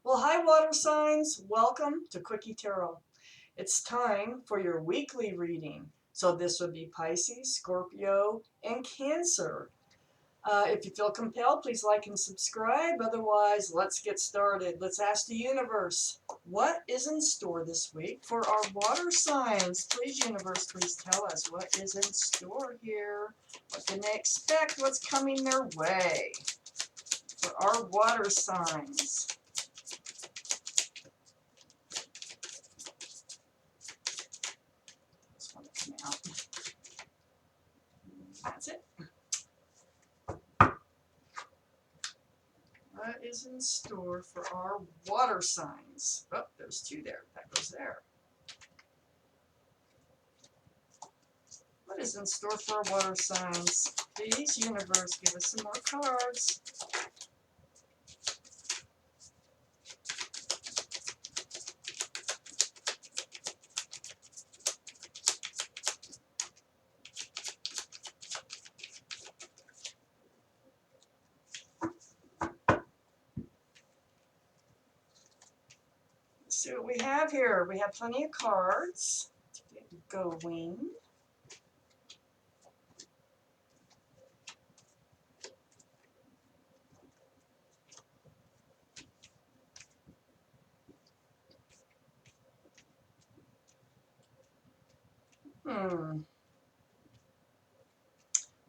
Well, hi, water signs. Welcome to Quickie Tarot. It's time for your weekly reading. So this would be Pisces, Scorpio, and Cancer. If you feel compelled, please like and subscribe. Otherwise, let's get started. Let's ask the universe, what is in store this week for our water signs? Please, universe, please tell us what is in store here. What can they expect? What's coming their way for our water signs? Out. That's it. What is in store for our water signs? Oh, there's two there. That goes there. What is in store for our water signs? Please, universe, give us some more cards. Let's see what we have here. We have plenty of cards to get going.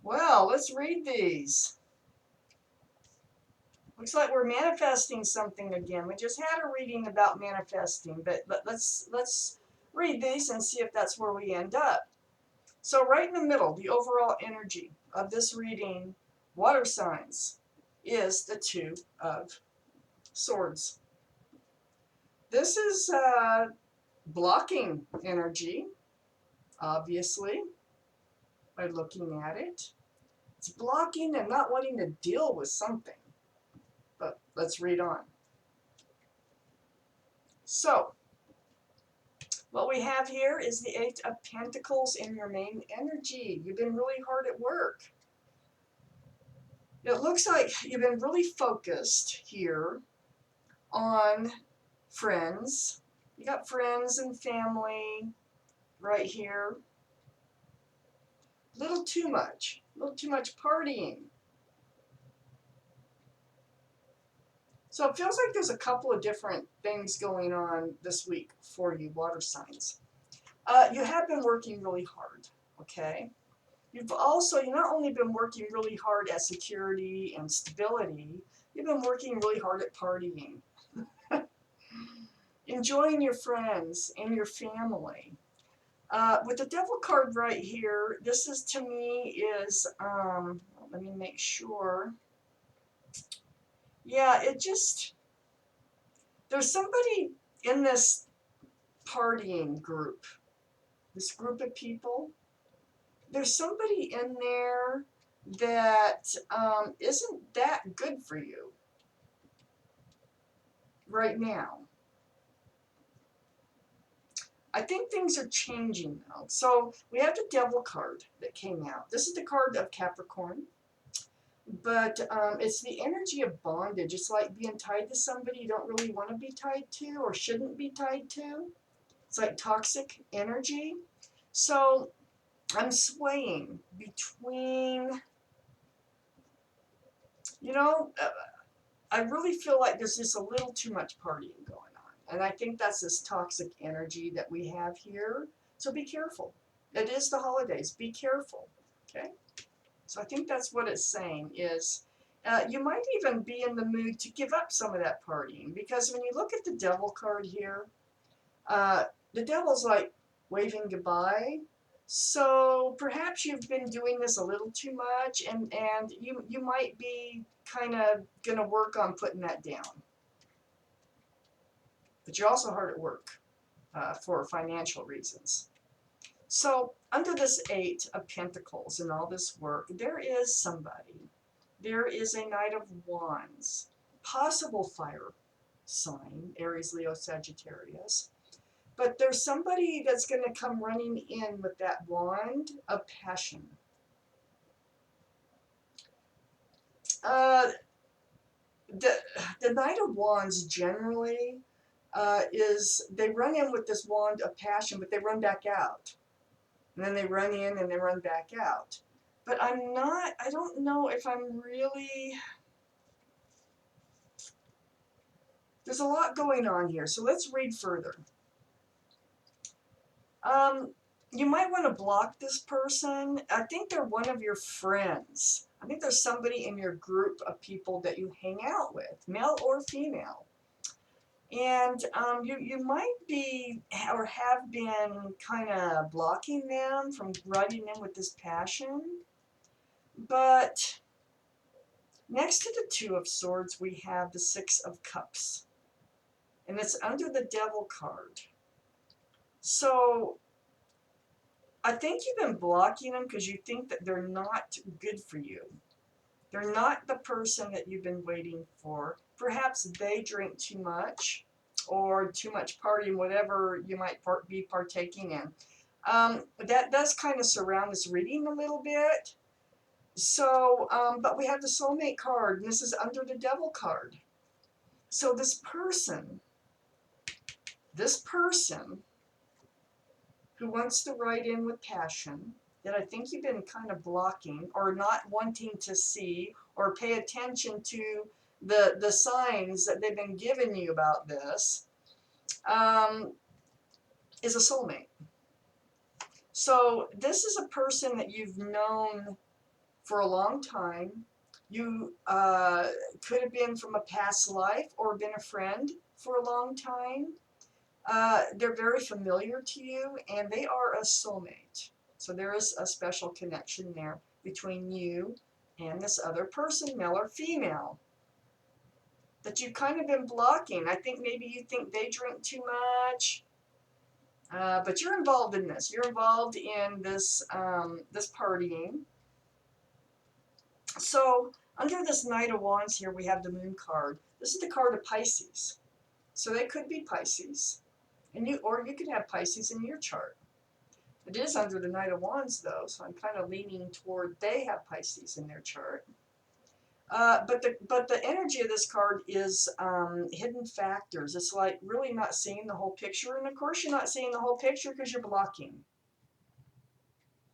Well, let's read these. Looks like we're manifesting something again. We just had a reading about manifesting, but let's read these and see if that's where we end up. So right in the middle, the overall energy of this reading, water signs, is the Two of Swords. This is blocking energy, obviously, by looking at it. It's blocking and not wanting to deal with something. But let's read on. So, what we have here is the Eight of Pentacles in your main energy. You've been really hard at work. It looks like you've been really focused here on friends. You got friends and family right here. A little too much partying. So it feels like there's a couple of different things going on this week for you, water signs. You have been working really hard, okay? You've not only been working really hard at security and stability, you've been working really hard at partying. Enjoying your friends and your family. With the Devil card right here, this is to me is, let me make sure. Yeah, there's somebody in this partying group, this group of people. There's somebody in there that isn't that good for you right now. I think things are changing now. So we have the Devil card that came out. This is the card of Capricorn. But it's the energy of bondage. It's like being tied to somebody you don't really want to be tied to or shouldn't be tied to. It's like toxic energy. So I'm swaying between, I really feel like there's just a little too much partying going on. And I think that's this toxic energy that we have here. So be careful. It is the holidays. Be careful. Okay? So I think that's what it's saying is you might even be in the mood to give up some of that partying. Because when you look at the Devil card here, the Devil's like waving goodbye. So perhaps you've been doing this a little too much, and you might be kind of going to work on putting that down. But you're also hard at work for financial reasons. So under this Eight of Pentacles and all this work, there is somebody. There is a Knight of Wands, possible fire sign, Aries, Leo, Sagittarius. But there's somebody that's going to come running in with that wand of passion. the Knight of Wands generally is they run in with this wand of passion, but they run back out. And then they run in and they run back out. But I don't know if I'm really, there's a lot going on here. So let's read further. You might want to block this person. I think they're one of your friends. I think there's somebody in your group of people that you hang out with, male or female. And you might be or have been kind of blocking them from writing in with this passion. But next to the Two of Swords, we have the Six of Cups. And it's under the Devil card. So I think you've been blocking them because you think that they're not good for you. They're not the person that you've been waiting for. Perhaps they drink too much or too much partying, whatever you might be partaking in. That does kind of surround this reading a little bit. So, but we have the Soulmate card, and this is under the Devil card. So this person who wants to write in with passion, that I think you've been kind of blocking or not wanting to see or pay attention to the signs that they've been giving you about this, is a soulmate. So this is a person that you've known for a long time. You could have been from a past life or been a friend for a long time. They're very familiar to you, and they are a soulmate. So there is a special connection there between you and this other person, male or female, that you've kind of been blocking. I think maybe you think they drink too much, but you're involved in this. You're involved in this, this partying. So under this Knight of Wands here, we have the Moon card. This is the card of Pisces. So they could be Pisces. And you could have Pisces in your chart. It is under the Knight of Wands, though, so I'm kind of leaning toward they have Pisces in their chart. But the energy of this card is hidden factors. It's like really not seeing the whole picture, and of course you're not seeing the whole picture because you're blocking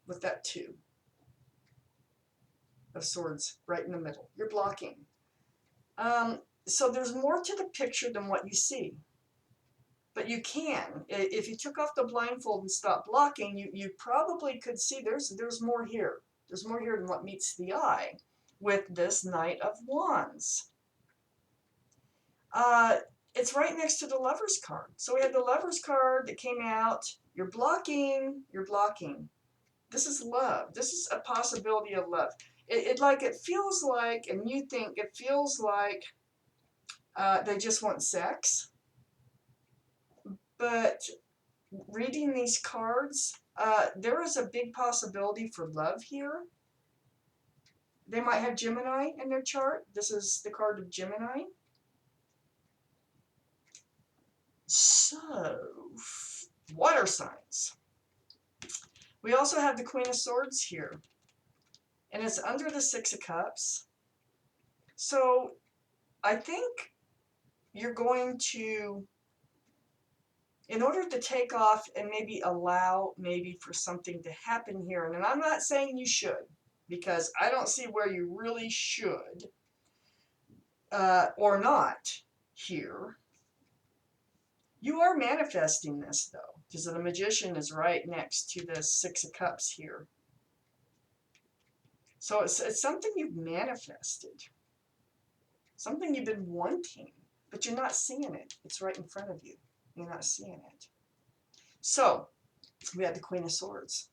with that Two of Swords right in the middle. You're blocking. So there's more to the picture than what you see. But you can, if you took off the blindfold and stopped blocking, you probably could see there's more here. There's more here than what meets the eye with this Knight of Wands. It's right next to the Lover's card. So we have the Lover's card that came out. You're blocking. This is love. This is a possibility of love. It feels like, and you think it feels like they just want sex. But reading these cards, there is a big possibility for love here. They might have Gemini in their chart. This is the card of Gemini. So, water signs. We also have the Queen of Swords here. And it's under the Six of Cups. So, I think you're going to, in order to take off and maybe allow maybe for something to happen here, and I'm not saying you should, because I don't see where you really should or not here. You are manifesting this, though, because the Magician is right next to the Six of Cups here. So it's something you've manifested, something you've been wanting, but you're not seeing it. It's right in front of you. You're not seeing it. So we have the Queen of Swords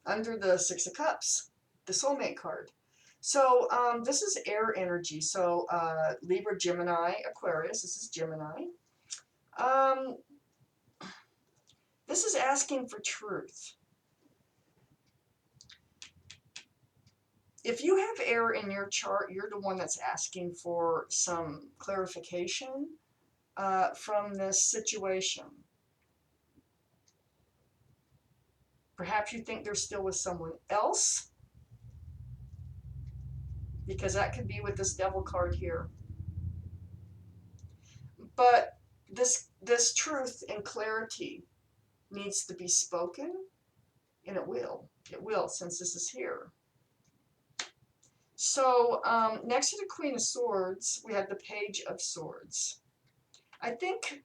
under the Six of Cups, the Soulmate card. So this is air energy. So Libra, Gemini, Aquarius. This is Gemini. This is asking for truth. If you have air in your chart, you're the one that's asking for some clarification from this situation. Perhaps you think they're still with someone else, because that could be with this Devil card here. But this truth and clarity needs to be spoken, and it will. It will, since this is here. So next to the Queen of Swords, we have the Page of Swords. I think,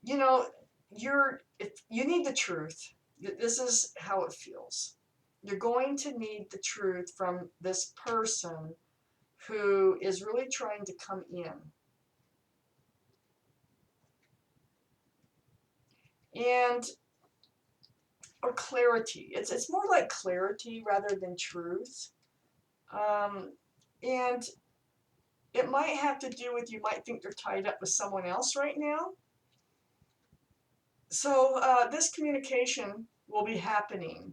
you know, if you need the truth. This is how it feels. You're going to need the truth from this person who is really trying to come in. And, or clarity. It's more like clarity rather than truth. And it might have to do with, you might think they're tied up with someone else right now. So this communication will be happening.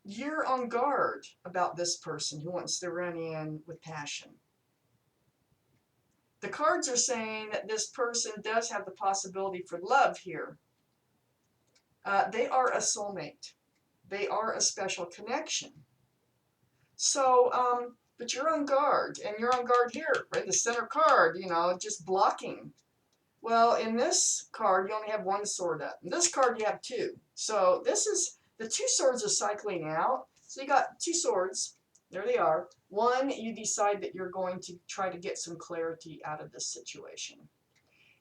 You're on guard about this person who wants to run in with passion. The cards are saying that this person does have the possibility for love here. They are a soulmate. They are a special connection. So, but you're on guard, and you're on guard here, right? The center card, you know, just blocking. Well, in this card, you only have one sword up. In this card, you have two. So this is, the two swords are cycling out. So you got two swords. There they are. One, you decide that you're going to try to get some clarity out of this situation.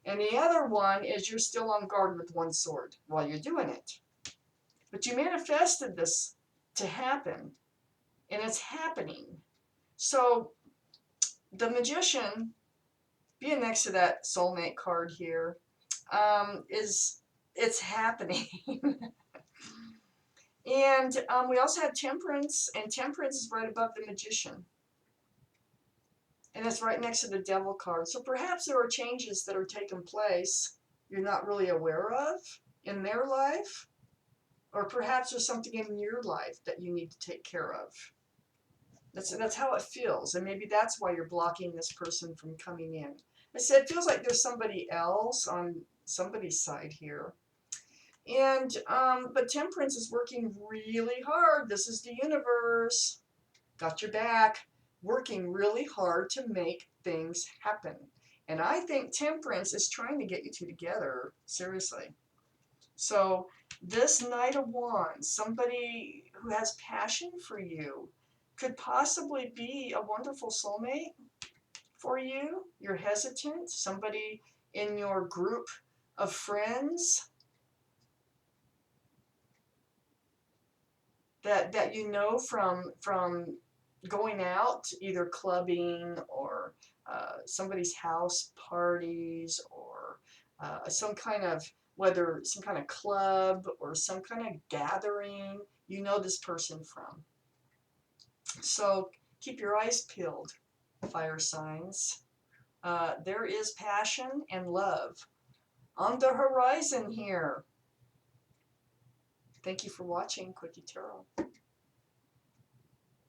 And the other one is you're still on guard with one sword while you're doing it. But you manifested this to happen, and it's happening. So the Magician, being next to that soulmate card here, it's happening. And we also have Temperance, and Temperance is right above the Magician. And it's right next to the Devil card. So perhaps there are changes that are taking place you're not really aware of in their life. Or perhaps there's something in your life that you need to take care of. That's how it feels. And maybe that's why you're blocking this person from coming in. I said it feels like there's somebody else on somebody's side here. And but Temperance is working really hard. This is the universe. Got your back. Working really hard to make things happen. And I think Temperance is trying to get you two together. Seriously. So this Knight of Wands, somebody who has passion for you, could possibly be a wonderful soulmate for you. You're hesitant. Somebody in your group of friends that you know from going out, either clubbing or somebody's house parties, or some kind of, whether some kind of club or some kind of gathering you know this person from. So keep your eyes peeled, fire signs. There is passion and love on the horizon here. Thank you for watching Quickie Tarot.